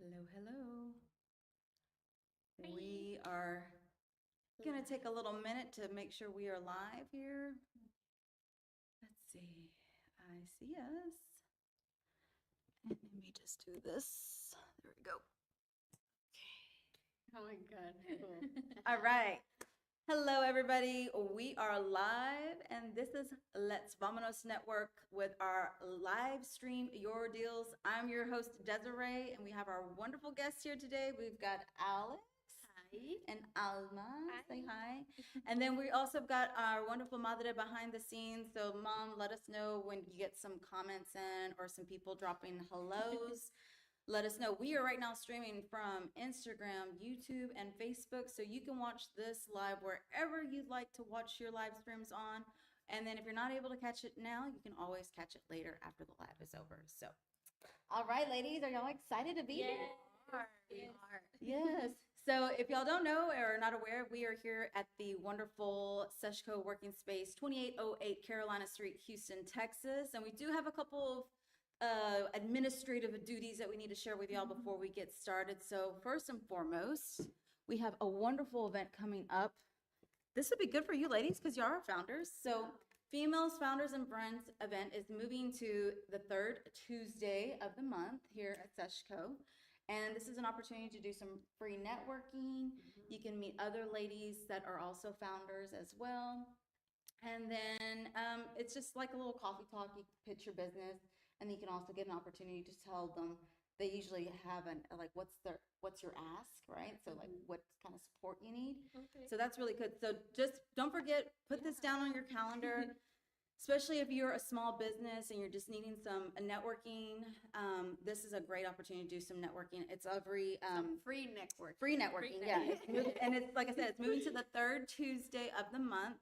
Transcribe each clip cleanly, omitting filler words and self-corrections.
Hello, hello. Hi. We are going to take a little minute to make sure we are live here. Let's see. I see us. And let me just do this. There we go. Oh my God. Cool. All right. Hello, everybody. We are live, and this is Let's Vámonos Network with our live stream Your Deals. I'm your host, Desiree, and we have our wonderful guests here today. We've got Alex. Hi. And Alma. Hi. Say hi. And then we also got our wonderful madre behind the scenes. So, Mom, let us know when you get some comments in or some people dropping hellos. Let us know. We are right now streaming from Instagram, YouTube, and Facebook. So you can watch this live wherever you'd like to watch your live streams on. And then if you're not able to catch it now, you can always catch it later after the live is over. So, all right, ladies, are y'all excited to be here? We are. Yes. So if y'all don't know or are not aware, we are here at the wonderful Sesh Co-working Space, 2808 Carolina Street, Houston, Texas. And we do have a couple of administrative duties that we need to share with y'all before we get started. So first and foremost, we have a wonderful event coming up. This would be good for you ladies because you're our founders. So Females Founders and Friends event is moving to the third Tuesday of the month here at Sesh Co. And this is an opportunity to do some free networking. You can meet other ladies that are also founders as well. And then it's just like a little coffee talk. You pitch your business, and you can also get an opportunity to tell them. They usually have an like, what's your ask, right? So like, what kind of support you need. Okay. So that's really good. So just don't forget, put this down on your calendar. Especially if you're a small business and you're just needing some networking, this is a great opportunity to do some networking. It's every Free network. free networking, yeah. And it's like I said, it's moving to the third Tuesday of the month,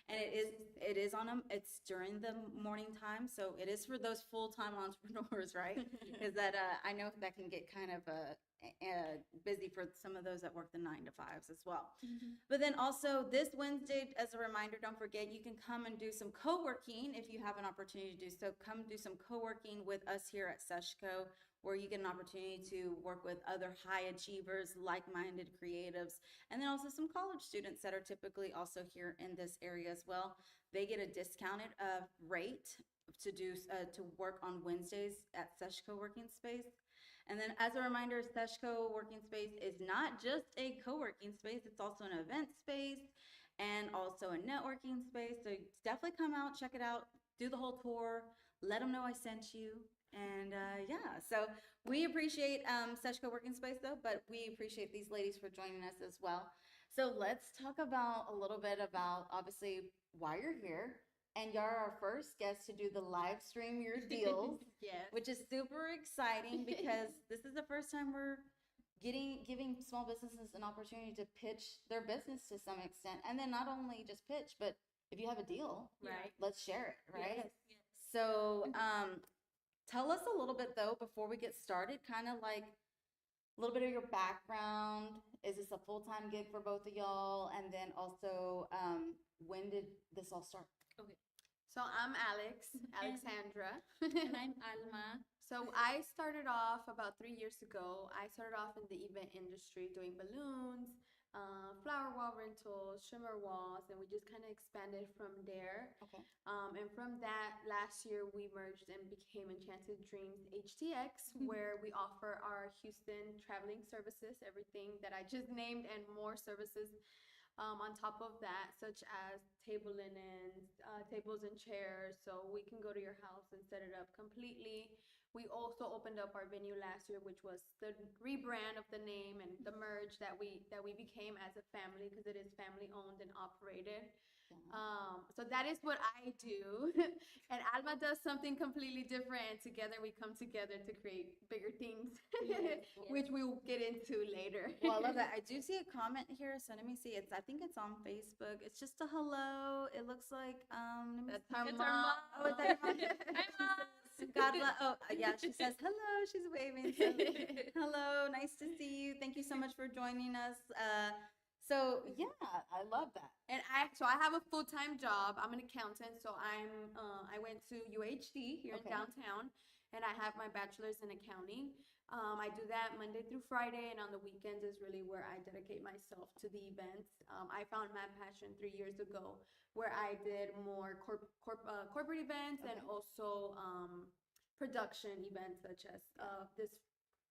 and it is it's during the morning time, so it is for those full-time entrepreneurs, right? Because that I know that can get kind of busy for some of those that work the 9 to 5s as well. But then also this Wednesday, as a reminder, don't forget you can come and do some co-working if you have an opportunity to do so. Come do some co-working with us here at Sesh Co, where you get an opportunity to work with other high achievers, like-minded creatives, and then also some college students that are typically also here in this area as well. They get a discounted rate to work on Wednesdays at Sesh Co-working Space. And then as a reminder, Sesh Co-working Space is not just a co-working space, it's also an event space and also a networking space. So definitely come out, check it out, do the whole tour, let them know I sent you. And yeah, so we appreciate Sesh Co-working Space though, but we appreciate these ladies for joining us as well. So let's talk about a little bit about obviously why you're here. And you're our first guest to do the live stream your deals, Yes. which is super exciting because this is the first time we're giving small businesses an opportunity to pitch their business to some extent. And then not only just pitch, but if you have a deal, Right. let's share it, right? Yes. So tell us a little bit though before we get started, kind of like a little bit of your background. Is this a full-time gig for both of y'all? And then also, when did this all start? Okay. So I'm Alexandra. And I'm Alma. So I started off about 3 years ago. I started off in the event industry doing balloons, flower wall rentals, shimmer walls, and we just kind of expanded from there. Okay. And from that, last year we merged and became Enchanted Dreams HTX, where we offer our Houston traveling services, everything that I just named, and more services on top of that, such as table linens, tables and chairs, so we can go to your house and set it up completely. We also opened up our venue last year, which was the rebrand of the name and the merge that we became as a family, because it is family owned and operated. So that is what I do. And Alma does something completely different. Together we come together to create bigger things, Yes. which we'll get into later. Well, I love that. I do see a comment here, so let me see. I think it's on Facebook. It's just a hello. It looks like let me That's see. our That's mom. our Oh, is that your mom? Hi, Mom. God bless. Oh, yeah. She says hello. She's waving. So, hello. Nice to see you. Thank you so much for joining us. So yeah, I love that. And I have a full-time job. I'm an accountant, so I went to UHD here in Okay. downtown, and I have my bachelor's in accounting. I do that Monday through Friday, and on the weekends is really where I dedicate myself to the events. I found my passion 3 years ago, where I did more corporate events and also production events, such as this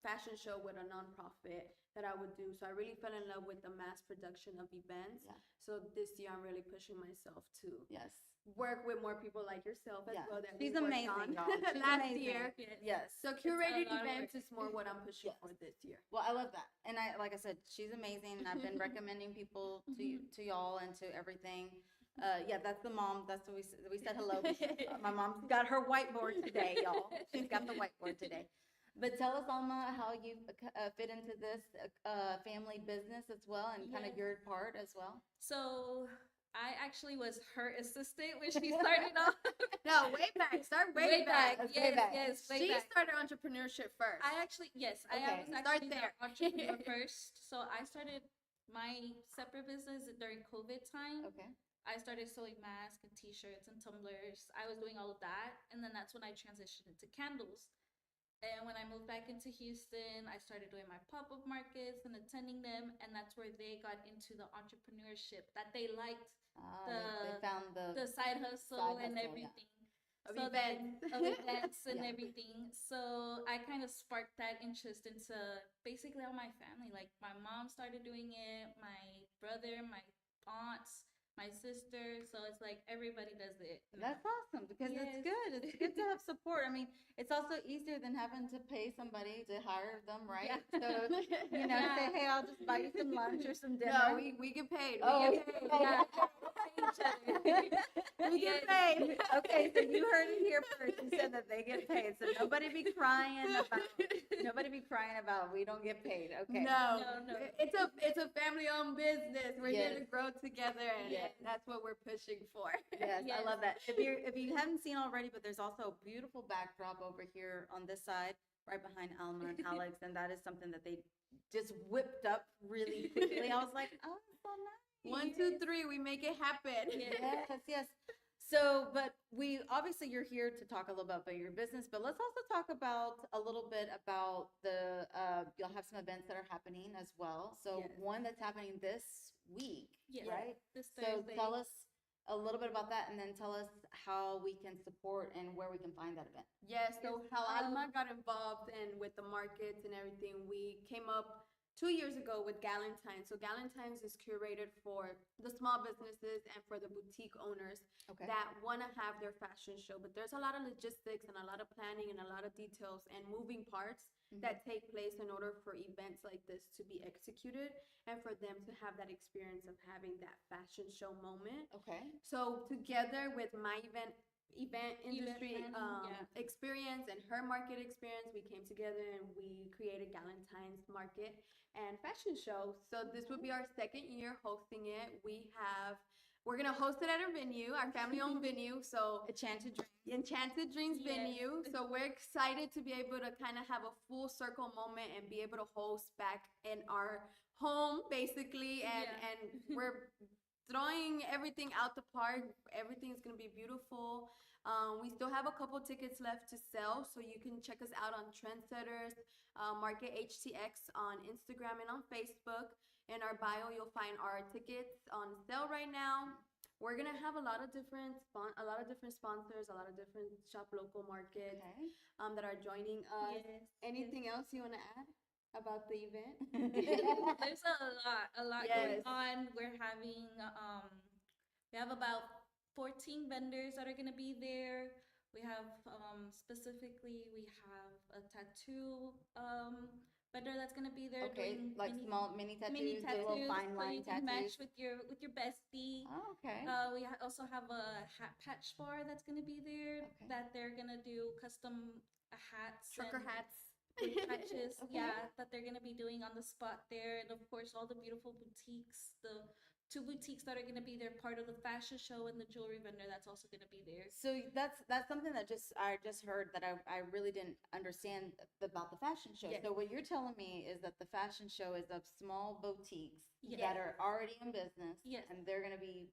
fashion show with a nonprofit that I would do. So I really fell in love with the mass production of events. Yeah. So this year I'm really pushing myself to Yes. work with more people like yourself as well that She's we worked amazing, on y'all. She's last amazing. year. Yes. So a curated lot of events work. is more what I'm pushing Yes. for this year. Well, I love that. And like I said, she's amazing. I've been recommending people to y'all and to everything. Yeah, that's the mom. That's what we said hello. My mom's got her whiteboard today, y'all. She's got the whiteboard today. But tell us, Alma, how you fit into this family business as well, and kind of Yes. your part as well. So I actually was her assistant when she started off. No, way back. Start way back. That's way Yes, back. yes, way She back. started entrepreneurship first. I actually, yes, I Okay. was Start actually there. the entrepreneur first. So I started my separate business during COVID time. Okay. I started sewing masks and t-shirts and tumblers. I was doing all of that. And then that's when I transitioned into candles. And when I moved back into Houston, I started doing my pop-up markets and attending them. And that's where they got into the entrepreneurship that they liked, They found the side hustle Side and hustle, yeah. everything. Of So events. then, of events and Yeah. everything. So I kind of sparked that interest into basically all my family. Like my mom started doing it, my brother, my aunts, my sister. So it's like everybody does it. That's awesome because it's Yes. good. It's good to have support. I mean, it's also easier than having to pay somebody to hire them, right? Yeah. So, you know, Yeah. say, hey, I'll just buy you some lunch or some dinner. No, we get paid. We Oh, get paid. okay. Yeah. Each other. We get Yes. paid. Okay, so you heard it here first. You said that they get paid. So nobody be crying about we don't get paid. Okay. No, No. it's a family-owned business. We're here to Yes. grow together, and Yes. that's what we're pushing for. Yes, I Yes. love that. If you haven't seen already, but there's also a beautiful backdrop over here on this side, right behind Alma and Alex, and that is something that they just whipped up really quickly. I was like, oh, so nice. 1, 2, 3, we make it happen. Yeah. Yes. So, but obviously you're here to talk a little bit about your business, but let's also talk about a little bit about you'll have some events that are happening as well. So Yes. one that's happening this week, Yes. right? This So Thursday. tell us a little bit about that, and then tell us how we can support and where we can find that event. Yes, so Yes, how Alma got involved and with the markets and everything, we came up 2 years ago with Galentines. So Galentines is curated for the small businesses and for the boutique owners Okay. that want to have their fashion show. But there's a lot of logistics and a lot of planning and a lot of details and moving parts that take place in order for events like this to be executed and for them to have that experience of having that fashion show moment. Okay. So together with my event industry planning, yeah. experience and her market experience, we came together and we created Galentine's Market and Fashion Show. So this would be our second year hosting it. We're gonna host it at a venue, our family-owned venue. So Enchanted Dreams. Enchanted Dreams Yes. venue. So we're excited to be able to kind of have a full circle moment and be able to host back in our home, basically. And Yeah. and we're throwing everything out the park. Everything's gonna be beautiful. We still have a couple tickets left to sell, so you can check us out on Trendsetters Market HTX on Instagram and on Facebook. In our bio, you'll find our tickets on sale right now. We're gonna have a lot of different sponsors, a lot of different shop local markets Okay. that are joining us. Yes. Anything else you wanna add about the event? There's a lot Yes. going on. We're having we have about 14 vendors that are gonna be there. We have specifically we have a tattoo vendor that's gonna be there Okay, doing like small mini tattoos, mini the tattoos, little fine so line you can tattoos. match with your bestie. Oh, okay. We also have a hat patch bar that's gonna be there Okay. that they're gonna do custom hats, Trucker and hats. patches, Okay. yeah, that they're gonna be doing on the spot there, and of course all the beautiful boutiques, the 2 boutiques that are gonna be there, part of the fashion show, and the jewelry vendor that's also gonna be there. So that's something that I just heard that I really didn't understand about the fashion show. Yes. So what you're telling me is that the fashion show is of small boutiques Yes. that are already in business, Yes. and they're going to be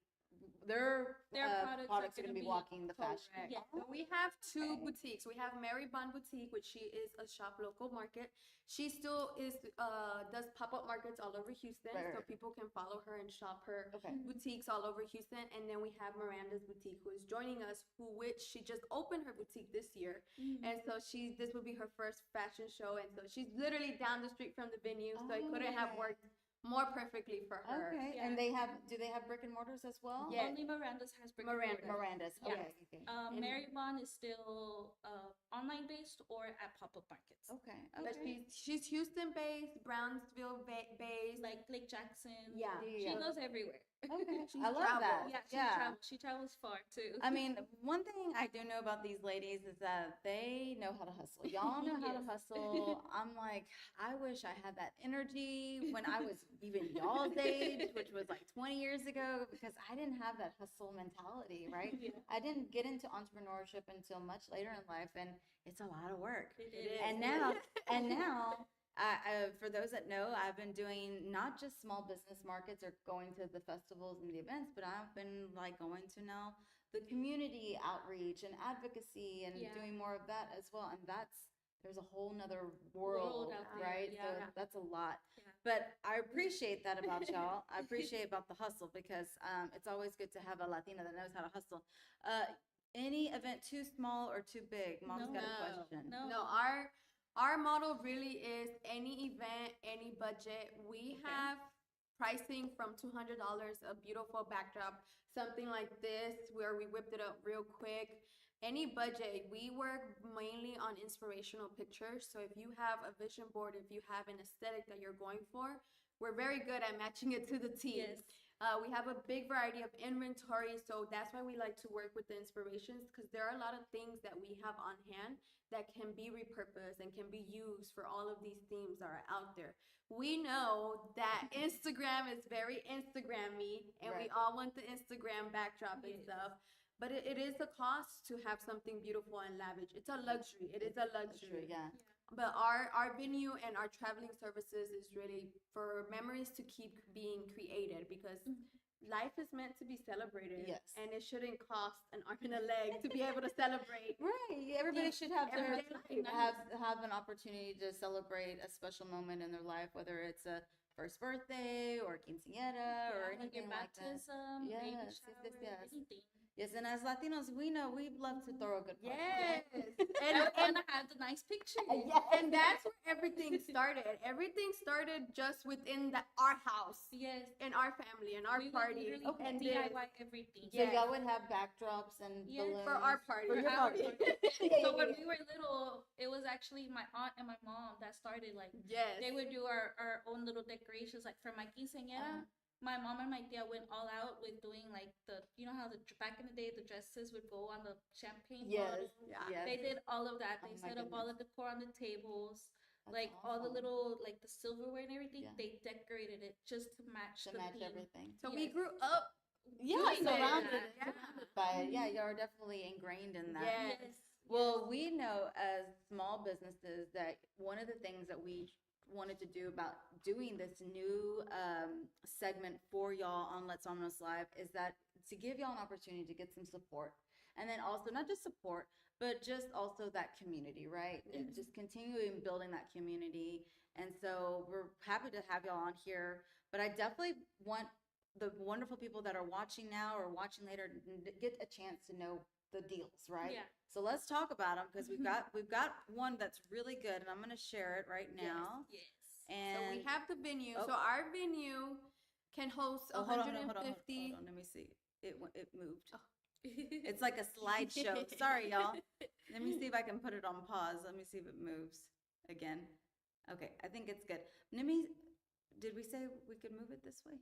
their Their products are products are gonna going to be be walking the fashion. Correct. Yeah. So we have two Okay. boutiques. We have Mary Bond Boutique, which she is a shop local market. She still is does pop-up markets all over Houston, Right, so right. people can follow her and shop her Okay. boutiques all over Houston. And then we have Miranda's Boutique, who is joining us, which she just opened her boutique this year. And so this will be her first fashion show, and so she's literally down the street from the venue, so it couldn't have Okay. worked more perfectly for her. Okay. Yeah. And do they have brick and mortars as well? Yeah. Only Miranda's has brick and Miranda. mortar. Miranda's. Yeah. Okay. Okay. And- Mary Bond is still online based or at pop-up markets. Okay. But Okay. she's Houston based, Brownsville based. Like Lake Jackson. Yeah. She Yeah. goes everywhere. Okay. She's I love that. traveled. She travels far too. I mean, one thing I do know about these ladies is that they know how to hustle. Y'all know how to Yes. hustle. I'm like, I wish I had that energy when I was even y'all's age, which was like 20 years ago, because I didn't have that hustle mentality, right? Yeah. I didn't get into entrepreneurship until much later in life, and it's a lot of work. It It is. is. And now, for those that know, I've been doing not just small business markets or going to the festivals and the events, but I've been like going to now the community outreach and advocacy and Yeah. doing more of that as well. And there's a whole nother world, out there, right? yeah. So that's a lot. Yeah. But I appreciate that about y'all. I appreciate about the hustle because it's always good to have a Latina that knows how to hustle. Any event too small or too big? Mom's got a No. question. No. No, our model really is any event, any budget. We have pricing from $200, a beautiful backdrop, something like this where we whipped it up real quick. Any budget, we work mainly on inspirational pictures. So if you have a vision board, if you have an aesthetic that you're going for, we're very good at matching it to the T. Yes. We have a big variety of inventory, so that's why we like to work with the inspirations, because there are a lot of things that we have on hand that can be repurposed and can be used for all of these themes that are out there. We know that Instagram is very Instagram-y, and we Right. all want the Instagram backdrop and Yes. stuff. But it is a cost to have something beautiful and lavish. It's a luxury. It is a luxury. Yeah. But our venue and our traveling services is really for memories to keep being created, because life is meant to be celebrated. Yes. And it shouldn't cost an arm and a leg to be able to celebrate. Right. Everybody should have everyday have life. have an opportunity to celebrate a special moment in their life, whether it's a first birthday or quinceañera or Like anything your like that. baptism, baby Yes, shower, yes, yes. anything. Yes, and as Latinos, we know we love to throw a good party. Yes. And And, I want to have the nice pictures. and that's where everything started. Everything started just within our house, Yes. in our family, in our We would party. literally And DIY everything. So Yes. y'all would have backdrops and Yes. balloons For our party. For your our party. party. Yeah, So yeah, when yeah. we were little, it was actually my aunt and my mom that started. Like Yes. they would do our own little decorations. Like for my quinceañera, my mom and my tia went all out with doing like you know how back in the day the dresses would go on the champagne Yes. bottle. Yeah. Yes. They did all of that. Oh They my set up all the goodness. decor on the tables. That's Like all the awesome. little like the silverware and everything, Yeah. they decorated it just to match To the match theme. everything. So we Yes. grew up. Yeah, doing surrounded, that. Yeah. surrounded by it. Yeah, you're definitely ingrained in that. Yes. Yes. Well, we know as small businesses that one of the things that we wanted to do about doing this new segment for y'all on Let's Vámonos Live is that to give y'all an opportunity to get some support. And then also not just support, but just also that community, right? And just continuing building that community. And so we're happy to have y'all on here. But I definitely want the wonderful people that are watching now or watching later to get a chance to know the deals, right? Yeah. So let's talk about them because we've got one that's really good, and I'm gonna share it right now. Yes. And So we have the venue. Oh. So our venue can host oh, hold on, hold on, hold on, 150. hold on. Let me see. It moved. Oh. It's like a slideshow. Sorry, y'all. Let me see if I can put it on pause. Let me see if it moves again. Okay, I think it's good. Did we say we could move it this way?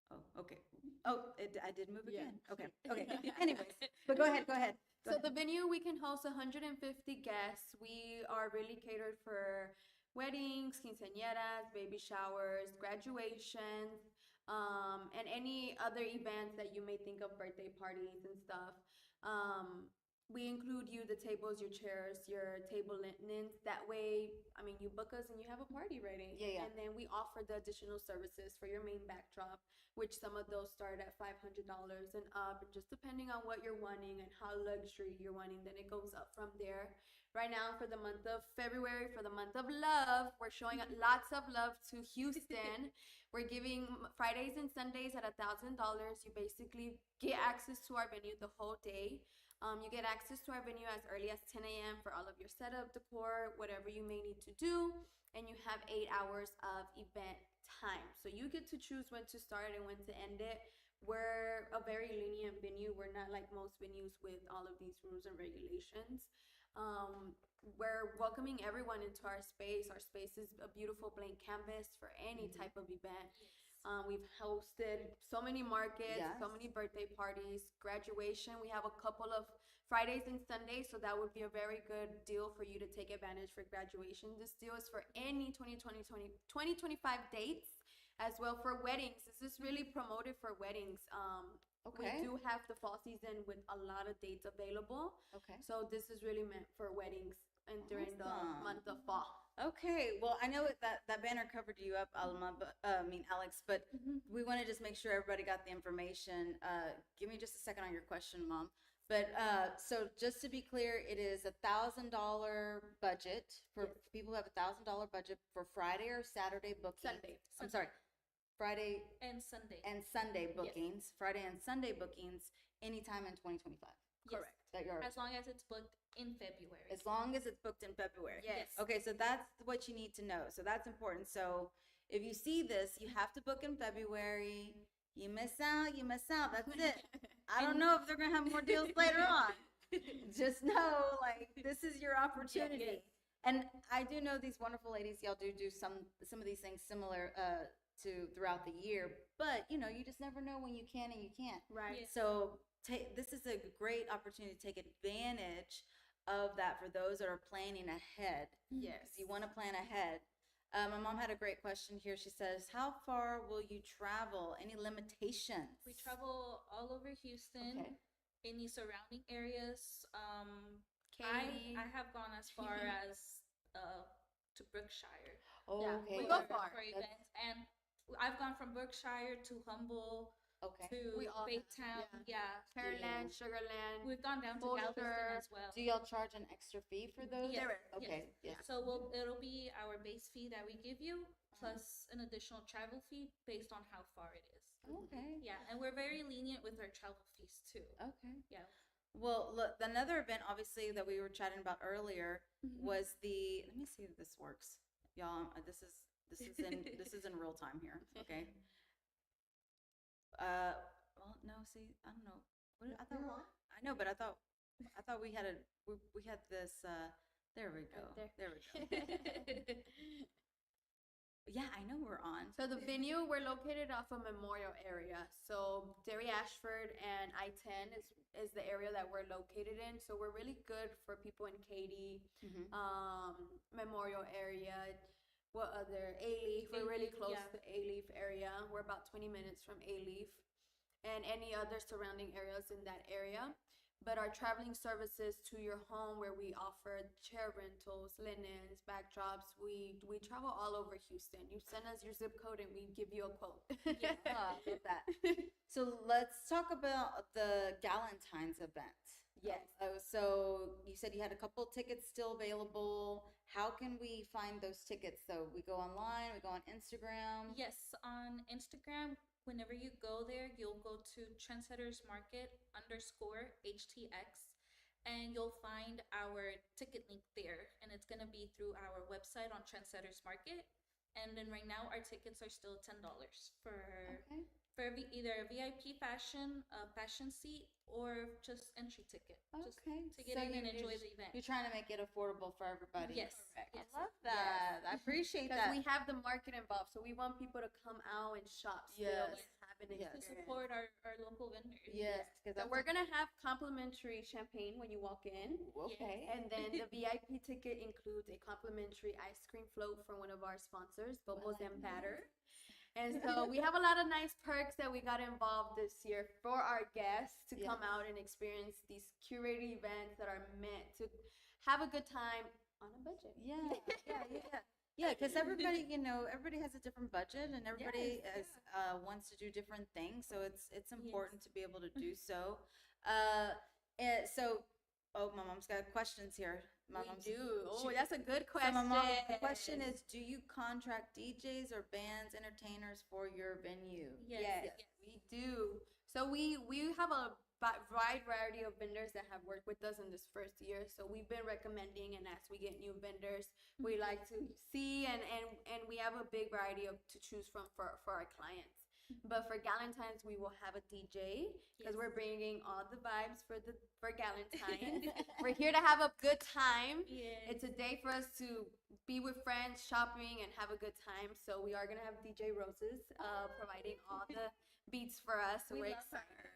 Oh, okay. Oh, I did move Yeah. again. Okay, okay. Anyways, but go ahead, go ahead. Go So ahead. the venue, we can host 150 guests. We are really catered for weddings, quinceañeras, baby showers, graduations, and any other events that you may think of, birthday parties and stuff. we include you the tables, your chairs, your table linens. That way, I mean, you book us and you have a party ready. Yeah. And then we offer the additional services for your main backdrop, which some of those start at $500 and up, and just depending on what you're wanting and how luxury you're wanting, then it goes up from there. Right now, for the month of February, for the month of love, we're showing lots of love to Houston. We're giving Fridays and Sundays at $1,000. You basically get access to our venue the whole day. You get access to our venue as early as 10 a.m. for all of your setup, decor, whatever you may need to do. And you have 8 hours of event time. So you get to choose when to start and when to end it. We're a very lenient venue. We're not like most venues with all of these rules and regulations. We're welcoming everyone into our space. Our space is a beautiful blank canvas for any type of event. We've hosted so many markets, so many birthday parties, graduation. We have a couple of Fridays and Sundays, so that would be a very good deal for you to take advantage for graduation. This deal is for any 2025 dates, as well for weddings. This is really promoted for weddings. We do have the fall season with a lot of dates available. So this is really meant for weddings and during the month of fall. Okay, well, I know that banner covered you up, Alma, but Alex, but we want to just make sure everybody got the information. Give me just a second on your question, Mom. But so just to be clear, it is $1,000 budget for people who have $1,000 budget for Friday or Saturday bookings. I'm sorry, Friday and Sunday bookings. Friday and Sunday bookings anytime in 2025. Correct. That you're as long as it's booked in February. As long as it's booked in February. Yes. Okay, so that's what you need to know. So that's important. So if you see this, you have to book in February. You miss out, you miss out. That's it. I don't know if they're gonna have more deals later on. Just know, like, this is your opportunity. And I do know these wonderful ladies, y'all do some of these things similar to throughout the year, but you know, you just never know when you can and you can't. Right. Yes. So this is a great opportunity to take advantage of that for those that are planning ahead. Yes. You want to plan ahead. My mom had a great question here. She says, how far will you travel? Any limitations? We travel all over Houston, any surrounding areas. Katy. I have gone as far as to Brookshire. Oh, Yeah, okay. we go far. For events. And I've gone from Brookshire to Humble to We all have, Baytown. Yeah. Pearland, Sugarland. We've gone down to Bolster. Galveston as well. Do y'all charge an extra fee for those? Yes. There is, Okay. Yes. So it'll be our base fee that we give you, plus an additional travel fee based on how far it is. Okay. Yeah, and we're very lenient with our travel fees too. Okay. Yeah. Well, look, another event obviously that we were chatting about earlier was the. Let me see if this works, y'all. This is in real time here. Okay. Well, no. See, I don't know. What I thought. I know, but I thought we had we had this. There we go. Right there we go. Yeah, I know we're on. So the venue, we're located off a memorial area. So Derry Ashford and I-10 is the area that we're located in. So we're really good for people in Katy, memorial area. What other? A-Leaf. We're really close to the A-Leaf area. We're about 20 minutes from A-Leaf and any other surrounding areas in that area. But our traveling services to your home, where we offer chair rentals, linens, backdrops, we travel all over Houston. You send us your zip code and we give you a quote. Yeah, I love that. So let's talk about the Galentines event. Yes. So you said you had a couple tickets still available. How can we find those tickets? So we go online, we go on Instagram. Yes, on Instagram. Whenever you go there, you'll go to Trendsetters Market _HTX, and you'll find our ticket link there. And it's going to be through our website on Trendsetters Market. And then right now, our tickets are still $10 for either a VIP fashion seat, or just entry ticket. Just to get in and enjoy the event. You're trying to make it affordable for everybody. Yes. Correct. Yes. I love that. I appreciate that. Because we have the market involved, so we want people to come out and shop still and have an To experience. support our local vendors. Yes, because So we're gonna have complimentary champagne when you walk in. okay. And then the VIP ticket includes a complimentary ice cream float from one of our sponsors, Bubbles and Batter. And so we have a lot of nice perks that we got involved this year for our guests to come out and experience these curated events that are meant to have a good time on a budget. Yeah, because everybody, everybody has a different budget, and everybody wants to do different things. So it's important to be able to do so. My mom's got questions here. That's a good question. So my mom's question is, do you contract DJs or bands, entertainers for your venue? Yes, we do. So we have a wide variety of vendors that have worked with us in this first year. So we've been recommending, and as we get new vendors, we like to see, and we have a big variety to choose from for our clients. But for Galentines, we will have a DJ because we're bringing all the vibes for Galentines. We're here to have a good time. It's a day for us to be with friends, shopping, and have a good time. So we are gonna have DJ Roses providing all the beats for us. So we're excited.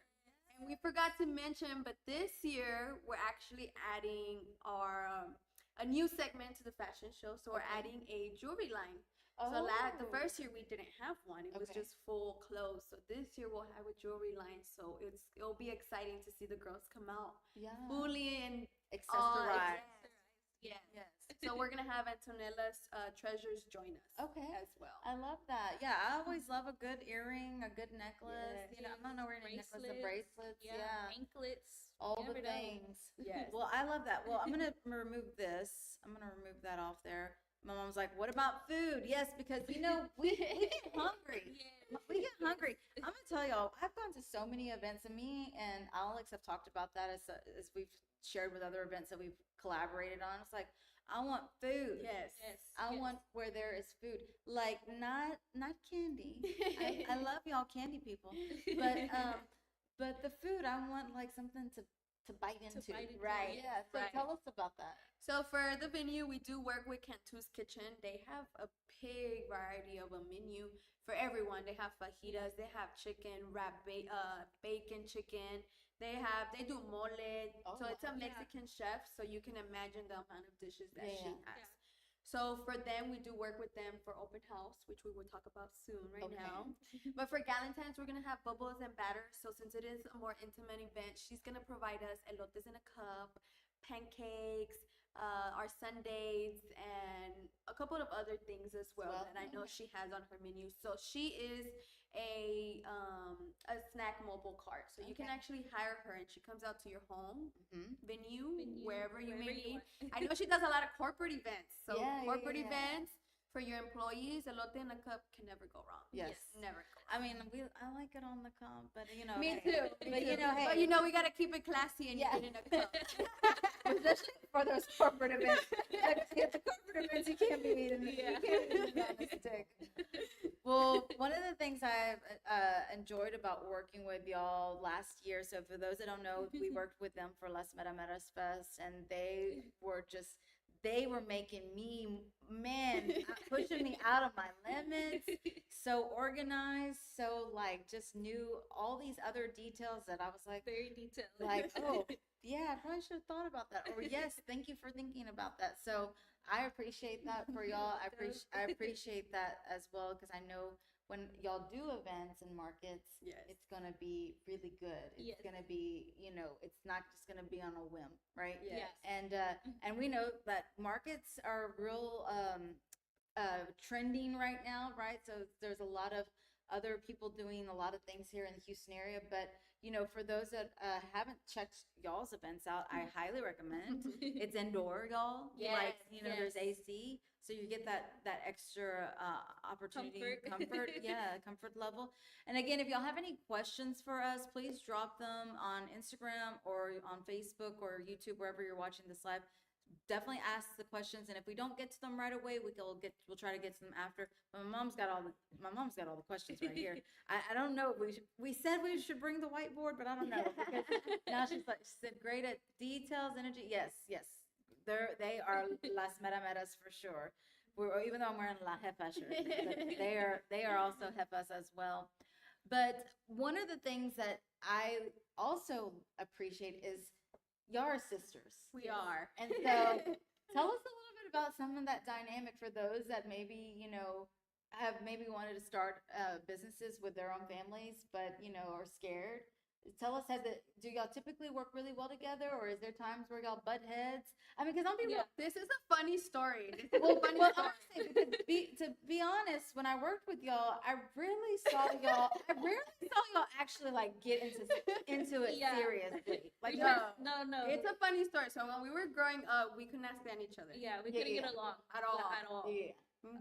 And we forgot to mention, but this year we're actually adding a new segment to the fashion show. So we're adding a jewelry line. So the first year we didn't have one. It was just full clothes. So this year we'll have a jewelry line. So it'll be exciting to see the girls come out fully and accessorized. Yes. So we're gonna have Antonella's Treasures join us. As well. I love that. Yeah, I always love a good earring, a good necklace. I'm not wearing a necklace, the bracelets, anklets, all the things. Yes. Well, I love that. Well, I'm gonna remove this. I'm gonna remove that off there. My mom's like, what about food? Yes, because we get hungry. We get hungry. I'm gonna tell y'all, I've gone to so many events, and me and Alex have talked about that as we've shared with other events that we've collaborated on. It's like, I want food. Yes. I want where there is food, like not candy. I love y'all candy people, but the food, I want like something to bite into. Right. Yeah. So tell us about that. So for the venue, we do work with Cantu's Kitchen. They have a big variety of a menu for everyone. They have fajitas, they have chicken, bacon chicken. They do mole. So it's a Mexican chef, so you can imagine the amount of dishes that she has. So for them, we do work with them for open house, which we will talk about soon now. But for Galentines, we're going to have bubbles and batter. So since it is a more intimate event, she's going to provide us elotes in a cup, pancakes, our sundaes, and a couple of other things as well that I know she has on her menu. So she is a snack mobile cart. So you can actually hire her, and she comes out to your home, venue, wherever you may need. I know she does a lot of corporate events. So corporate events for your employees, elote in a cup can never go wrong. Yes. Never go wrong. I mean, I like it on the cup, but Me too. But we gotta keep it classy and eat it in a cup. Especially for those corporate events. At the corporate events, you can't be eating it on a stick. Well, one of the things I've enjoyed about working with y'all last year, so for those that don't know, we worked with them for Las Merameras Fest, and they were making me, pushing me out of my limits, so organized, so like just knew all these other details that I was like, very detailed. Like, oh, yeah, I probably should have thought about that. Or yes, thank you for thinking about that. So I appreciate that for y'all. I appreciate that as well, because I know when y'all do events and markets, it's gonna be really good. It's gonna be, it's not just gonna be on a whim, right? Yes. And we know that markets are real trending right now, right? So there's a lot of other people doing a lot of things here in the Houston area, but for those that haven't checked y'all's events out, I highly recommend. It's indoor, y'all. Yes. There's AC, so you get that extra opportunity, comfort, comfort level. And again, if y'all have any questions for us, please drop them on Instagram or on Facebook or YouTube, wherever you're watching this live. Definitely ask the questions, and if we don't get to them right away, we'll try to get to them after. But my mom's got all the questions right here. I don't know. We said we should bring the whiteboard, but I don't know, because now she said great at details, energy. Yes. They are Las Merameras for sure. Even though I'm wearing La Jefa shirt, they are also Jefas as well. But one of the things that I also appreciate is y'all are sisters. We are. And so tell us a little bit about some of that dynamic for those that maybe, have maybe wanted to start businesses with their own families, but are scared. Tell us, do y'all typically work really well together, or is there times where y'all butt heads? I mean, because I'm being This is a funny story. This is well, a funny well, story. honestly, because to be honest, when I worked with y'all, I rarely saw y'all actually like get into it Yeah. seriously. Like No. It's a funny story. So when we were growing up, we could not stand each other Yeah, we Yeah, couldn't yeah. get along at all. At all. yeah.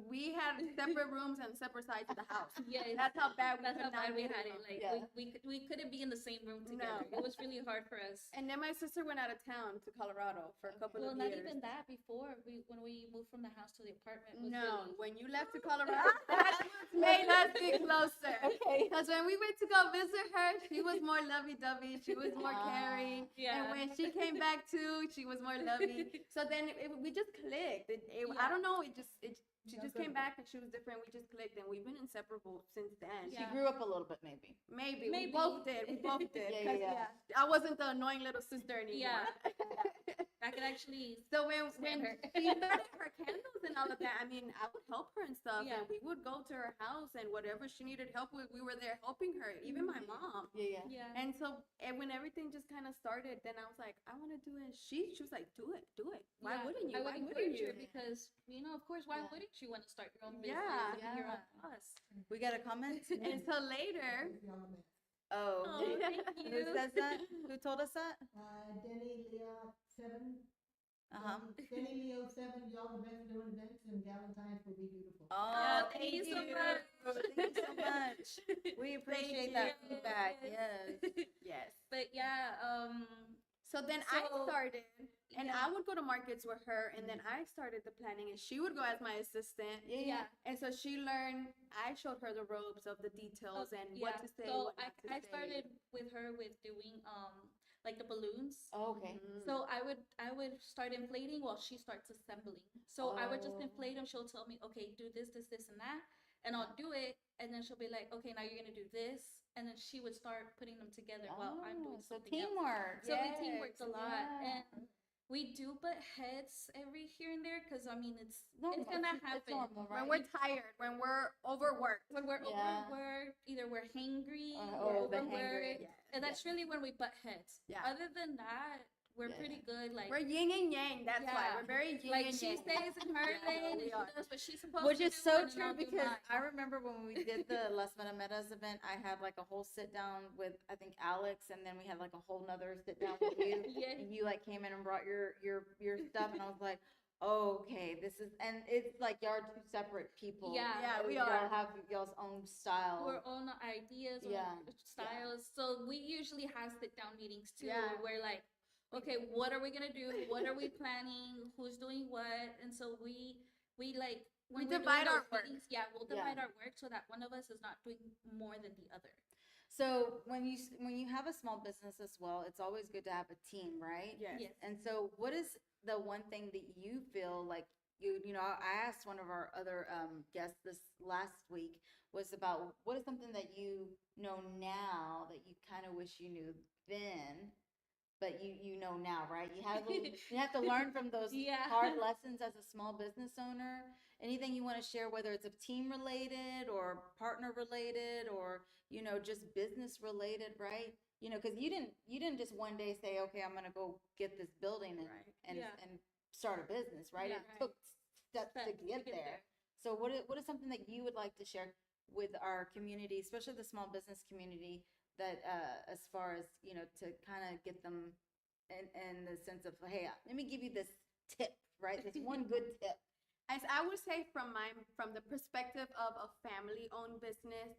We had separate rooms and separate sides of the house. Yes. That's how bad we That's could how bad not we get had it. along. Like Yeah. we couldn't be in the same room together. No. It was really hard for us. And then my sister went out of town to Colorado for a couple Well, of not years. even that. Before when we moved from the house to the apartment. Was No, really, when you left to Colorado, that's what made us get closer. Okay. Because when we went to go visit her, she was more lovey-dovey. She was more caring. Yeah. And when she came back too, she was more lovey. So then we just clicked. I Yeah. don't know. She just came back and she was different. We just clicked, and we've been inseparable since then. She Yeah. grew up a little bit, maybe. Maybe. Maybe. We both did. We both did. Yeah, 'Cause I wasn't the annoying little sister anymore. Yeah. I could actually. So when Stand her. she started her candles and all of that, I mean, I would help her and stuff, Yeah. and we would go to her house, and whatever she needed help with, we were there helping her. Even my mom. Yeah. Yeah. And so, when everything just kind of started, then I was like, I want to do it. She was like, do it. Why Yeah, wouldn't you? I Why would wouldn't encourage you? her because of course, why Yeah. wouldn't you want to start your own business? Yeah. And be your own Yeah. boss? We got a comment. And so later, Oh, Oh, thank who you. says that? Who told us that? Denny Leo 7. Uh-huh. Denny Leo 7, y'all the best doing events, and Galentines will be beautiful. Oh, Yeah, thank you so much. Thank you so much. We appreciate that you. feedback. Yes. yes. But yeah, So then I So, started, and yeah. I would go to markets with her, and then I started the planning, and she would go as my assistant. yeah. And so she learned, I showed her the ropes of the details and what to say, So what not to I say. started with her with doing like the balloons. Oh, okay. Mhm. So I would start inflating while she starts assembling. So I would just Oh. inflate them. She'll tell me, okay, do this, and that, and I'll do it. And then she'll be like, okay, now you're gonna do this, and then she would start putting them together while I'm doing So something else. teamwork. So we Yes, teamworked a lot, yeah. and we do butt heads every here and there because I mean it's Normal. gonna It's happen. normal, right? When we're tired, when we're overworked. When we're Yeah. overworked, either we're hangry Oh, or the overworked, hangry. Yes. and that's really when we butt heads. Yeah. Other than that, we're Yeah. pretty good. Like We're yin and yang, that's why. Yeah. We're very yin like and she yang. stays in her Yeah, lane and we she are. does what she's supposed Which to is do. so and then true I'll do because mine. I remember when we did the Las Metas event, I had like a whole sit down with I think Alex, and then we had like a whole nother sit down with you, Yes. and you like came in and brought your stuff, and I was like, oh, okay, this is, and it's like y'all are two separate people. Yeah. Yeah, we Y'all are. have y'all's own style. Our own ideas, Yeah. own styles. So we usually have sit down meetings too. Yeah. Where we're like, okay, what are we gonna do? What are we planning? Who's doing what? And so we like when we're divide doing our those work. meetings, yeah, we'll Yeah. divide our work so that one of us is not doing more than the other. So when you have a small business as well, it's always good to have a team, right? Yes. Yes. And so what is the one thing that you feel like I asked one of our other guests this last week was about what is something that you know now that you kind of wish you knew then, but you know now, right? You have you have to learn from those Yeah. hard lessons as a small business owner. Anything you want to share, whether it's a team related or partner related or just business related, right? Because you didn't just one day say, okay, I'm gonna go get this building and Right. and, Yeah. and start a business, right? Yeah. It took steps to Steps to get get there. there. So what is something that you would like to share with our community, especially the small business community, that as far as to kind of get them in the sense of, hey, let me give you this tip, right? This one good tip. As I would say from the perspective of a family-owned business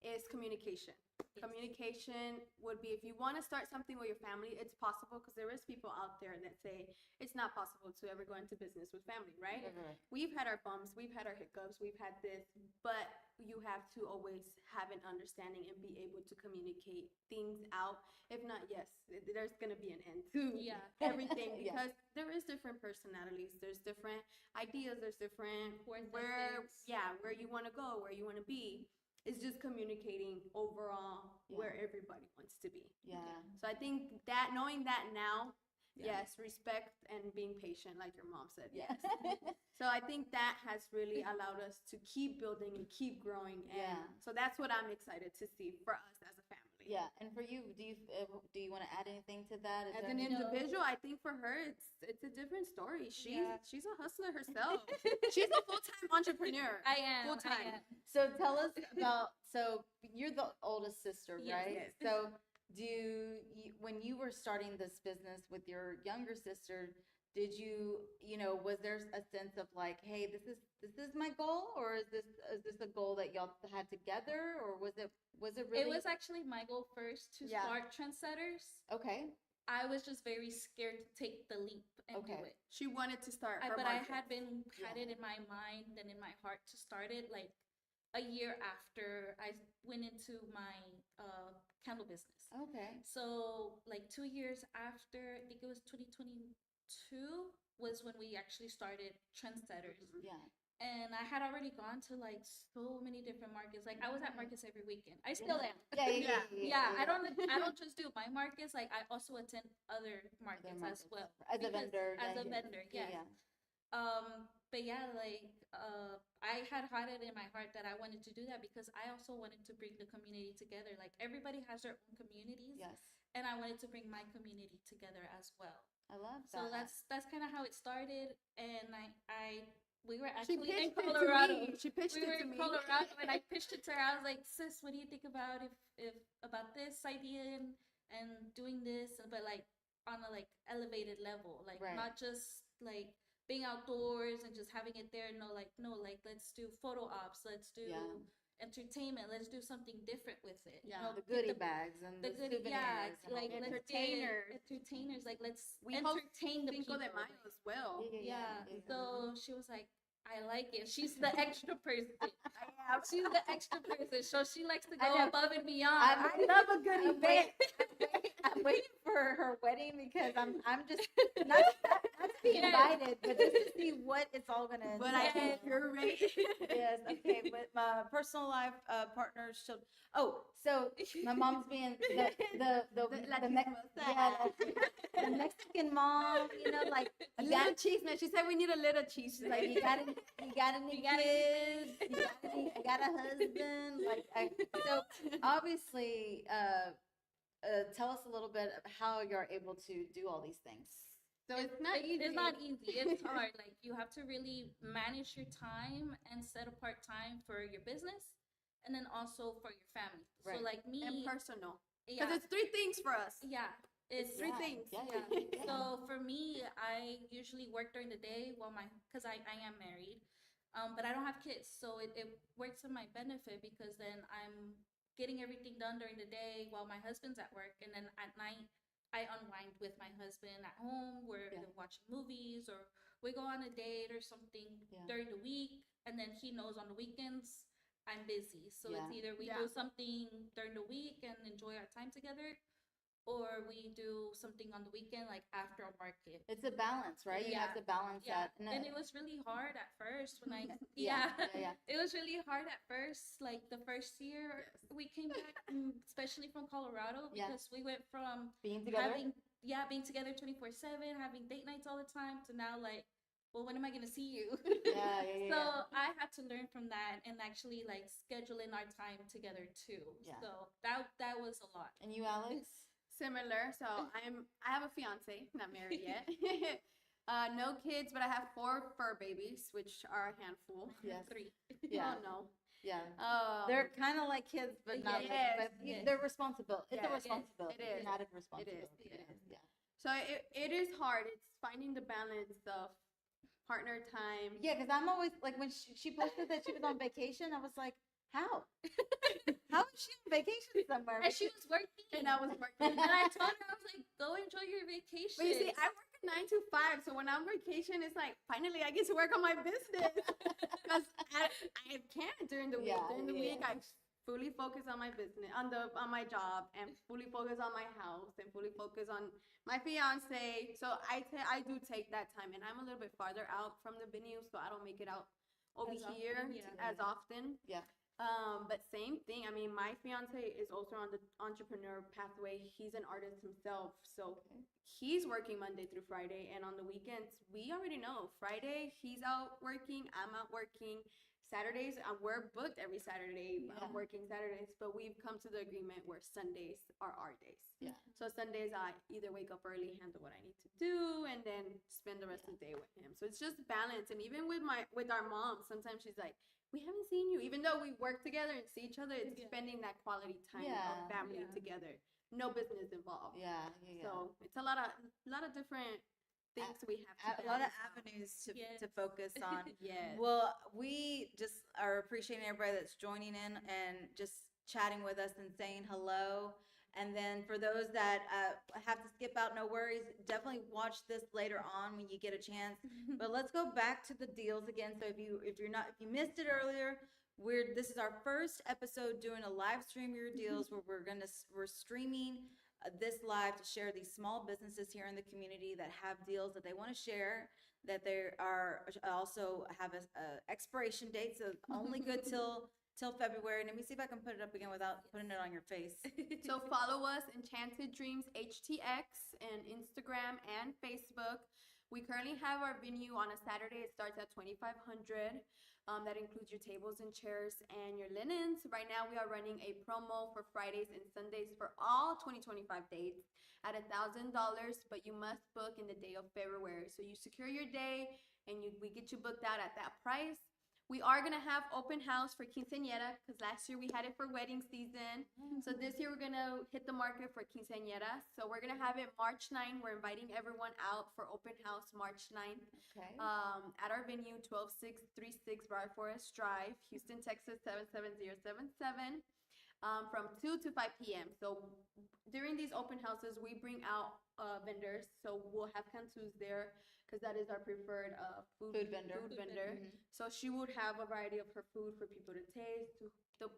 is communication. Yes. Communication would be if you want to start something with your family, it's possible because there is people out there that say it's not possible to ever go into business with family, right? Right. We've had our bumps, we've had our hiccups, we've had this, but you have to always have an understanding and be able to communicate things out. If not, yes, there's going to be an end to Yeah. everything Yeah. because there is different personalities, there's different ideas, there's different Work where ethics. where you want to go, where you want to be. It's just communicating overall Yeah. where everybody wants to be. Yeah. So I think that knowing that now Yes, respect and being patient, like your mom said. Yeah. Yes. So I think that has really allowed us to keep building and keep growing. And Yeah. so that's what I'm excited to see for us as a family. Yeah, and for you, do you want to add anything to that? Is As there an any- individual, I think for her, it's a different story. Yeah. She's a hustler herself. She's a full-time entrepreneur. I am. Full time. I am. So tell us about, so you're the oldest sister, Yes. right? Yes. So when you were starting this business with your younger sister, did you, was there a sense of like, hey, this is my goal, or is this a goal that y'all had together, or was it really? It was actually my goal first to Yeah. start Trendsetters. Okay. I was just very scared to take the leap and Okay. do it. She wanted to start her But I market. had been Yeah. had it in my mind and in my heart to start it like a year after I went into my candle business. Okay. So like 2 years after, I think it was 2022 was when we actually started Trendsetters. Yeah. And I had already gone to like so many different markets. Like I was at markets every weekend. I still am. Yeah. Yeah, I don't just do my markets. Like I also attend other markets as well. As a because- vendor. As a then- vendor, yes. Yeah. But yeah, like I had it in my heart that I wanted to do that because I also wanted to bring the community together. Like everybody has their own communities, Yes. and I wanted to bring my community together as well. I love that. So that's kind of how it started, and we were She actually in pitched it to Colorado. me. She pitched We it were to in me. Colorado, and I pitched it to her. I was like, "Sis, what do you think about if about this idea and doing this, but like on a like elevated level, like Right. not just like being outdoors and just having it there. No, like let's do photo ops, let's do Yeah. entertainment, let's do something different with it. Yeah. The pick goodie bags and the goodie- souvenirs. and all like that. let's Entertainers. get entertainers, like let's We host entertain the Cinco people. de Mayo as well. Yeah. yeah. So she was like, I like it. She's the extra person. She's the extra person. So she likes to I go know. above and beyond. I love a good I'm event. I'm waiting for her wedding because I'm just not to be Yes. invited, but just to see what it's all gonna. But I entail. think you're right. Yes. Okay. But my personal life partners. So my mom's being the Mexican mom. Like A you little got, cheese, man. She said we need a little cheese. She's like like, you got any kids, you got a husband. So obviously, tell us a little bit of how you're able to do all these things. so it's not easy. It's not easy. It's hard. Like you have to really manage your time and set apart time for your business, and then also for your family. Right. So like me, And personal. yeah, Because it's three things for us. yeah, it's three Yeah, things. Yeah. So for me, I usually work during the day because I am married, but I don't have kids, so it works in my benefit because then I'm getting everything done during the day while my husband's at work, and then at night I unwind with my husband at home. We're Yeah. either watching movies or we go on a date or something Yeah. during the week, and then he knows on the weekends I'm busy, so Yeah. it's either we Yeah. do something during the week and enjoy our time together, or we do something on the weekend, like after a market. It's a balance, right? You have to balance Yeah, that. and it was really hard at first when I Yeah. it was really hard at first. Like the first year we came back, especially from Colorado, Yeah. because we went from Being together. being together 24/7, having date nights all the time, to now like, well, when am I gonna see you? Yeah. So I had to learn from that and actually like scheduling our time together too. Yeah. So that was a lot. And you, Alex? Similar. So I have a fiance, not married yet. No kids, but I have 4 fur babies, which are a handful. Yes. 3. Yeah. Oh no. Yeah. Um, They're kind of like kids, but not. Yes, but yes. they're responsible. It's a Yes, responsibility. it is. An added responsibility. It is. Yeah. so it is hard. It's finding the balance of partner time. Yeah, because I'm always like when she posted that she was on vacation, I was like, how? How is she on vacation somewhere? And she was working. And I was working. And I told her, I was like, go enjoy your vacation. But you see, I work a 9 to 5, so when I'm on vacation, it's like finally I get to work on my business because I can't during the week. Yeah, During the yeah. week, I fully focus on my business, on my job, and fully focus on my house, and fully focus on my fiance. So I do take that time, and I'm a little bit farther out from the venue, so I don't make it out over As often, here yeah. as often. Yeah. But same thing. I mean, my fiance is also on the entrepreneur pathway. He's an artist himself, so he's working Monday through Friday, and on the weekends, we already know. Friday, he's out working. I'm out working. Saturdays, we're booked every Saturday. I'm working Saturdays, but we've come to the agreement where Sundays are our days. Yeah. So Sundays, I either wake up early, handle what I need to do, and then spend the rest of the day with him. So it's just balance. And even with our mom, sometimes she's like, we haven't seen you, even though we work together and see each other. It's spending that quality time of family together, no business involved. Yeah. So it's a lot of different things we have to A lot of balance out. avenues to Yes. focus on. Yes. Well, we just are appreciating everybody that's joining in and just chatting with us and saying hello. And then for those that have to skip out, no worries. Definitely watch this later on when you get a chance. But let's go back to the deals again. So if you missed it earlier, this is our first episode doing a live stream your deals where we're streaming this live to share these small businesses here in the community that have deals that they want to share, that they are also have a expiration date, so only good till February. Let me see if I can put it up again without putting it on your face. So follow us, Enchanted Dreams HTX, and Instagram and Facebook. We currently have our venue on a Saturday. It starts at $2,500. That includes your tables and chairs and your linens. Right now, we are running a promo for Fridays and Sundays for all 2025 dates at $1,000, but you must book in the day of February. So you secure your day, and we get you booked out at that price. We are going to have open house for quinceañera, because last year we had it for wedding season. So this year we're going to hit the market for quinceañera. So we're going to have it March 9. We're inviting everyone out for open house March 9 Okay. at our venue, 12636 Briar Forest Drive, Houston, Texas, 77077, from 2 to 5 p.m. So during these open houses, we bring out vendors. So we'll have Cantus there, because that is our preferred food vendor. So she would have a variety of her food for people to taste. The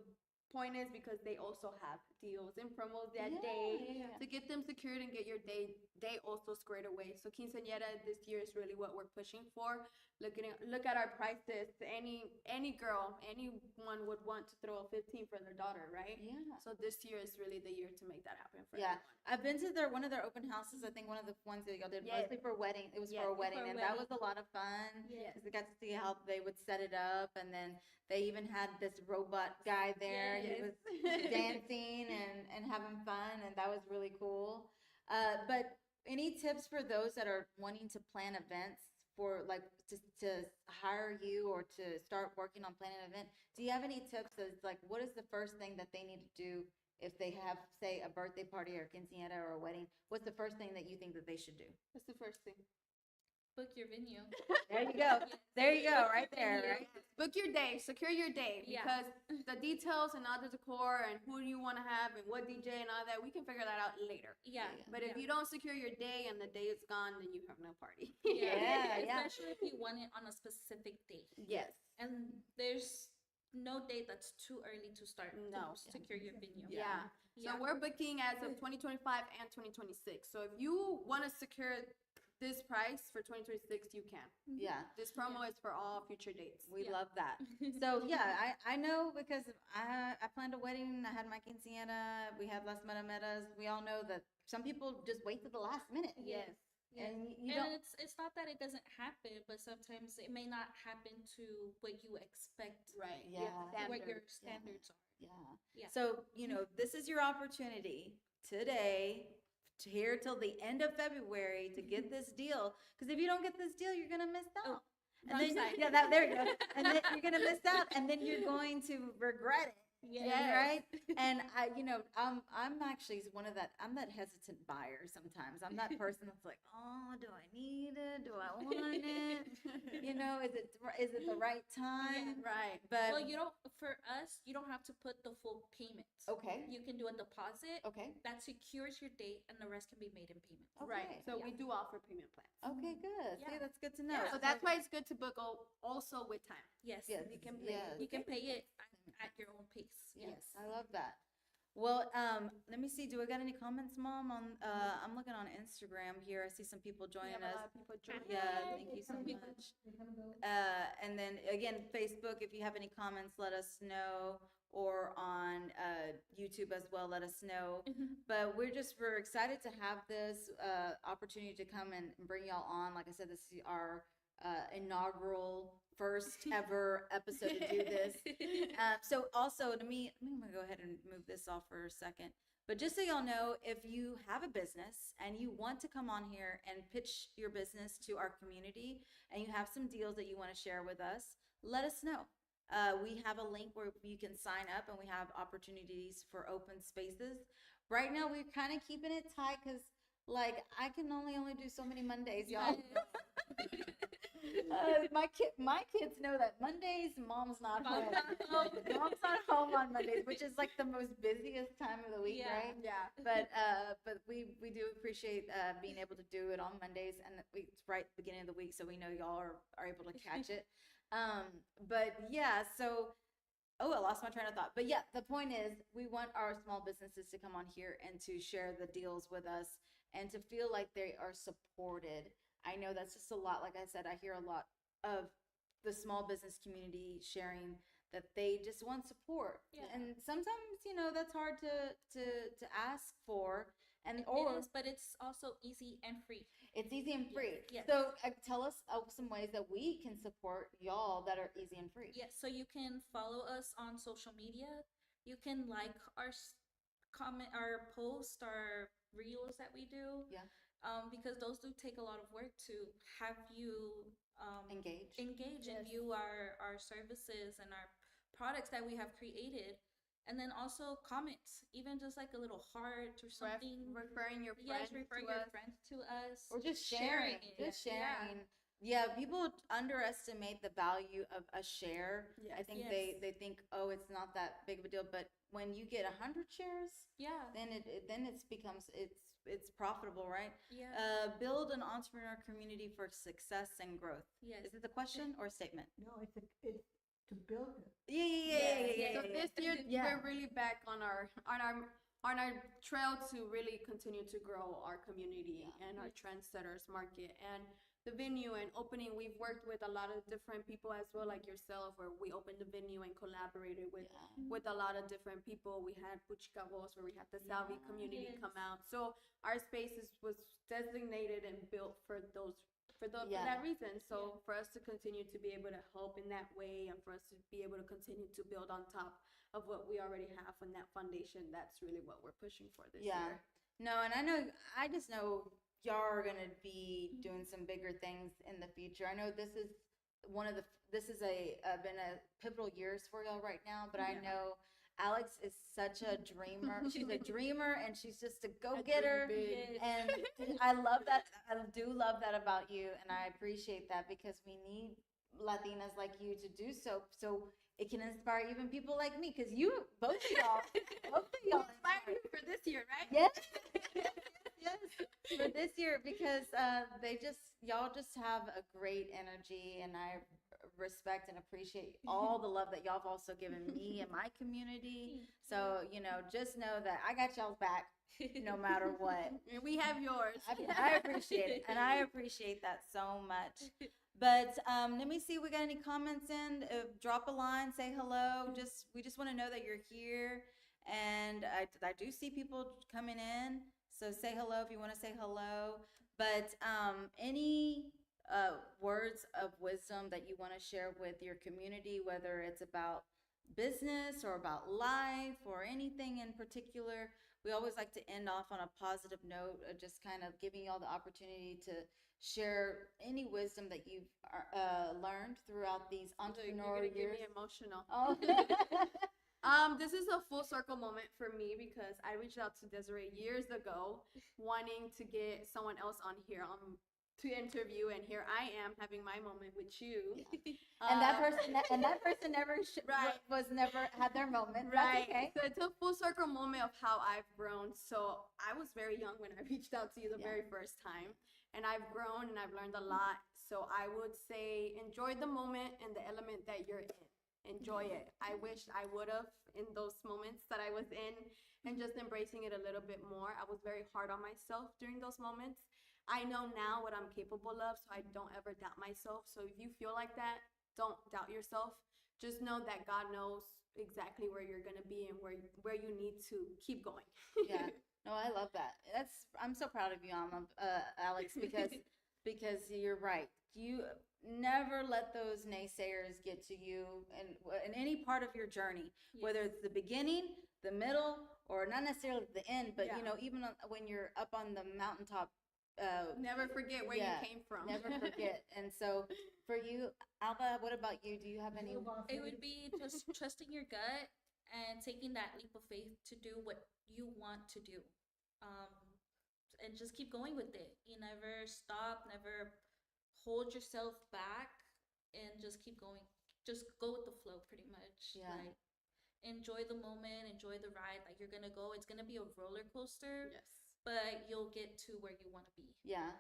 point is because they also have deals and promos that day to get them secured and get your day also squared away. So quinceañera this year is really what we're pushing for. Look at our prices. Any girl, anyone would want to throw a 15 for their daughter, right? Yeah. So this year is really the year to make that happen for Yeah, everyone. I've been to one of their open houses. I think one of the ones that y'all did Yes. mostly for wedding. It was Yes, for a wedding, for a and that wedding. was a lot of fun. Yes. Because I got to see how they would set it up, and then they even had this robot guy there. He was dancing and having fun, and that was really cool. But any tips for those that are wanting to plan events for like to hire you or to start working on planning an event? Do you have any tips as like what is the first thing that they need to do if they have, say, a birthday party or a quinceañera or a wedding? What's the first thing that you think that they should do? What's the first thing? Book your venue. There you go. There you go. Right there. Venue. Right. Book your day, secure your day, Yeah. because the details and all the decor and who you want to have and what DJ and all that, we can figure that out later. Yeah. But if you don't secure your day and the day is gone, then you have no party. Yeah. Especially if you want it on a specific date. Yes. And there's no date that's too early to start No. to secure your venue. Yeah. Yeah. So we're booking as of 2025 and 2026. So if you want to secure this price for 2026, you can. Yeah. This promo is for all future dates. We Yeah. love that. So yeah, I know because I planned a wedding. I had my quinceañera. We had las metas. We all know that some people just wait to the last minute. Yes. Yes. And you And don't. it's not that it doesn't happen, but sometimes it may not happen to what you expect, Right. Yeah. what your Standards. standards are. Yeah. Yeah. So this is your opportunity today to here till the end of February to get this deal. Because if you don't get this deal, you're gonna miss out. And wrong then, side. yeah, there you go. And then you're gonna miss out, and then you're going to regret it. Yes. Right. And I'm actually I'm that hesitant buyer sometimes. I'm that person that's like, oh, do I need it? Do I want it? Is it the right time? Right. But Well, for us, you don't have to put the full payment. okay. You can do a deposit Okay. that secures your date, and the rest can be made in payment. Right. So we do offer payment plans. Okay, good. See, Yeah. that's good to know. So that's why it's good to book also with time. Yes. Yes. You can pay. Yes. You can pay it at your own pace. Yes, I love that. Well, let me see. Do I got any comments, Mom? On I'm looking on Instagram here. I see some people We joining have a lot us. of people joining. Yeah, thank you so much. They come and go. And then again, Facebook, if you have any comments, let us know, or on YouTube as well, let us know. But we're excited to have this opportunity to come and bring y'all on. Like I said, this is our inaugural first ever episode to do this. So also to me, I'm gonna go ahead and move this off for a second. But just so y'all know, if you have a business and you want to come on here and pitch your business to our community, and you have some deals that you want to share with us, let us know. We have a link where you can sign up, and we have opportunities for open spaces. Right now, we're kind of keeping it tight because, like, I can only do so many Mondays, y'all. My kids know that Mondays, mom's not home. Mom's not home on Mondays, which is like the most busiest time of the week, Yeah. right? Yeah. But we do appreciate being able to do it on Mondays, and it's right at the beginning of the week, so we know y'all are able to catch it. But yeah, so I lost my train of thought. But yeah, the point is, we want our small businesses to come on here and to share the deals with us and to feel like they are supported. I know that's just a lot. Like I said, I hear a lot of the small business community sharing that they just want support. Yeah. And sometimes, that's hard to ask for. And It or is, but it's also easy and free. it's easy and free. Yes. So tell us some ways that we can support y'all that are easy and free. Yes, so you can follow us on social media. You can like our comment, our post, our reels that we do. Yeah. Because those do take a lot of work to have you Engage. and Yes. view our services and our products that we have created. And then also comments, even just like a little heart or something. Referring your friends Yes, refer to your us. friends to us. Or just sharing. it. Just Yeah. sharing. Yeah, people underestimate the value of a share. I Yes. think Yes. they think, oh, it's not that big of a deal. But when you get 100 shares, Yeah. then it becomes it's profitable, right? Yeah. Build an entrepreneur community for success and growth. Yes. Is it a question or a statement? No, it's to build it. Yeah. So this year Yeah. we're really back on our trail to really continue to grow our community and our trendsetters market and the venue and opening. We've worked with a lot of different people as well, like yourself, where we opened the venue and collaborated with a lot of different people. We had Puchicavos, where we had the Salvi community Yes. come out. So our spaces was designated and built for those for Yeah. that reason. So for us to continue to be able to help in that way, and for us to be able to continue to build on top of what we already have on that foundation, that's really what we're pushing for this year. No, and I just know y'all are gonna be doing some bigger things in the future. I know this is been a pivotal years for y'all right now, but I Yeah. know Alex is such a dreamer. She's a dreamer, and she's just a go-getter. Big. And I love that. I do love that about you, and I appreciate that because we need Latinas like you to do so it can inspire even people like me, because both of y'all Inspire you for this year, right? yes for this year, because y'all just have a great energy, and I respect and appreciate all the love that y'all have also given me and my community. So just know that I got y'all's back no matter what. And we have yours. I appreciate it, and I appreciate that so much. But let me see if we got any comments in. Drop a line, say hello. We just want to know that you're here, and I do see people coming in. So say hello if you want to say hello. But any words of wisdom that you want to share with your community, whether it's about business or about life or anything in particular. We always like to end off on a positive note, just kind of giving y'all the opportunity to share any wisdom that you've learned throughout these You're entrepreneurial gonna get years. me emotional. Oh. This is a full circle moment for me because I reached out to Desiree years ago, wanting to get someone else on here to interview, and here I am having my moment with you. And that person never Right. was never had their moment. Right. That's okay. So it's a full circle moment of how I've grown. So I was very young when I reached out to you the very first time, and I've grown and I've learned a lot. So I would say enjoy the moment and the element that you're in. enjoy it. I wish I would have in those moments that I was in, and just embracing it a little bit more. I was very hard on myself during those moments. I know now what I'm capable of, so I don't ever doubt myself. So if you feel like that, don't doubt yourself. Just know that God knows exactly where you're gonna be and where you need to keep going. Yeah. No, I love that. I'm so proud of you, Alex, because you're right. You never let those naysayers get to you in any part of your journey, whether it's the beginning, the middle, or not necessarily the end, but Yeah. even when you're up on the mountaintop. Never forget where you came from. Never forget. And so for you, Alba, what about you? Do you have any? It would be just trusting your gut and taking that leap of faith to do what you want to do. Um, and just keep going with it. You never stop, never hold yourself back, and just keep going. Just go with the flow, pretty much. Yeah. Like, enjoy the moment, enjoy the ride. Like, you're gonna go. It's gonna be a roller coaster. Yes. But you'll get to where you want to be. Yeah,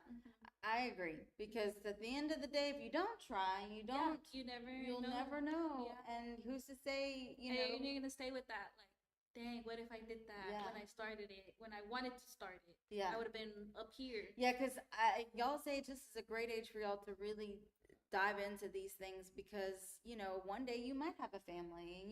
I agree. Because at the end of the day, if you don't try, you'll never know. Yeah. And who's to say, And you're gonna stay with that, like, dang, what if I did that when I started it, when I wanted to start it? Yeah. I would have been up here. Yeah, because y'all's age, this is a great age for y'all to really dive into these things, because one day you might have a family, and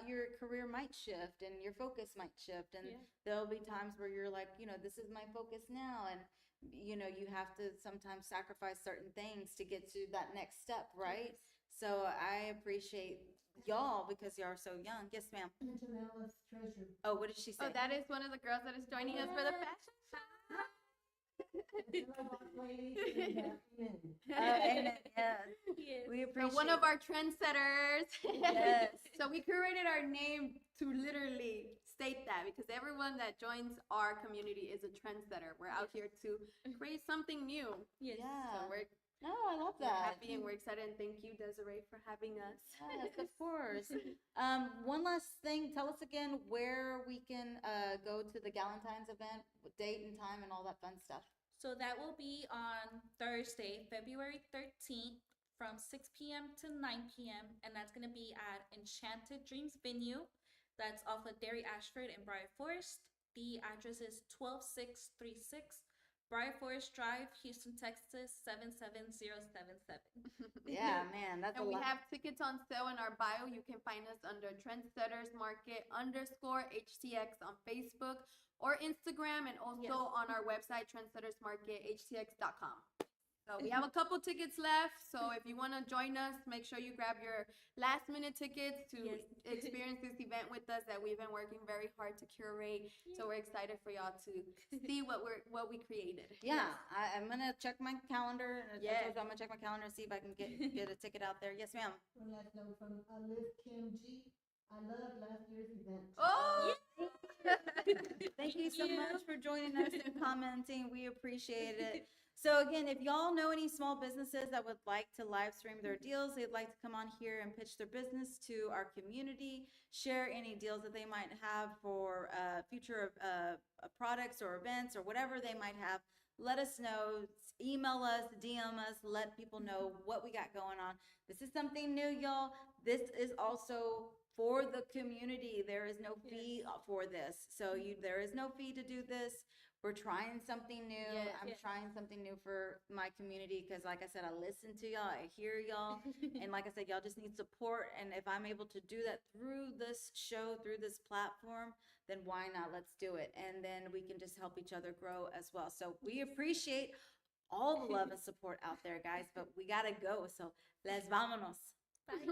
your career might shift, and your focus might shift, and there'll be times where you're like, this is my focus now, and you have to sometimes sacrifice certain things to get to that next step, right? So I appreciate y'all because y'all are so young. Yes, ma'am. Antonella's treasure. Oh, what did she say? Oh, that is one of the girls that is joining us for the fashion show. Antonella boss lady and amen. Amen. Yes. Yes. We So appreciate one of our trendsetters. Yes. So we curated our name to literally state that, because everyone that joins our community is a trendsetter. We're out here to create something new. Yes. Yeah. So we're No, I love we're that. happy and we're excited, and thank you, Desiree, for having us. Yes, of course. One last thing. Tell us again where we can go to the Galentines event, date and time, and all that fun stuff. So that will be on Thursday, February 13th from 6 p.m. to 9 p.m. And that's going to be at Enchanted Dreams venue. That's off of Derry Ashford and Briar Forest. The address is 12636 Briar Forest Drive, Houston, Texas, 77077. Yeah, man, that's And a we lot. have tickets on sale in our bio. You can find us under Trendsetters Market _HTX on Facebook or Instagram, and also on our website, trendsettersmarkethtx.com. So we have a couple tickets left. So if you want to join us, make sure you grab your last minute tickets to experience this event with us that we've been working very hard to curate. So we're excited for y'all to see what we created. Yeah, I'm gonna check my calendar. Yes. I'm gonna check my calendar and see if I can get a ticket out there. Yes, ma'am. One last note from Liv Kim G. I loved last year's event. Oh, Thank you so much for joining us and commenting. We appreciate it. So again, if y'all know any small businesses that would like to live stream their deals, they'd like to come on here and pitch their business to our community, share any deals that they might have for future products or events or whatever they might have, let us know. Email us, DM us, let people know what we got going on. This is something new, y'all. This is also for the community. There is no fee for this. So there is no fee to do this. We're trying something new. Yes. I'm trying something new for my community because, like I said, I listen to y'all, I hear y'all, and like I said, y'all just need support. And if I'm able to do that through this show, through this platform, then why not? Let's do it. And then we can just help each other grow as well. So we appreciate all the love and support out there, guys, but we gotta go. So let's vámonos. Bye.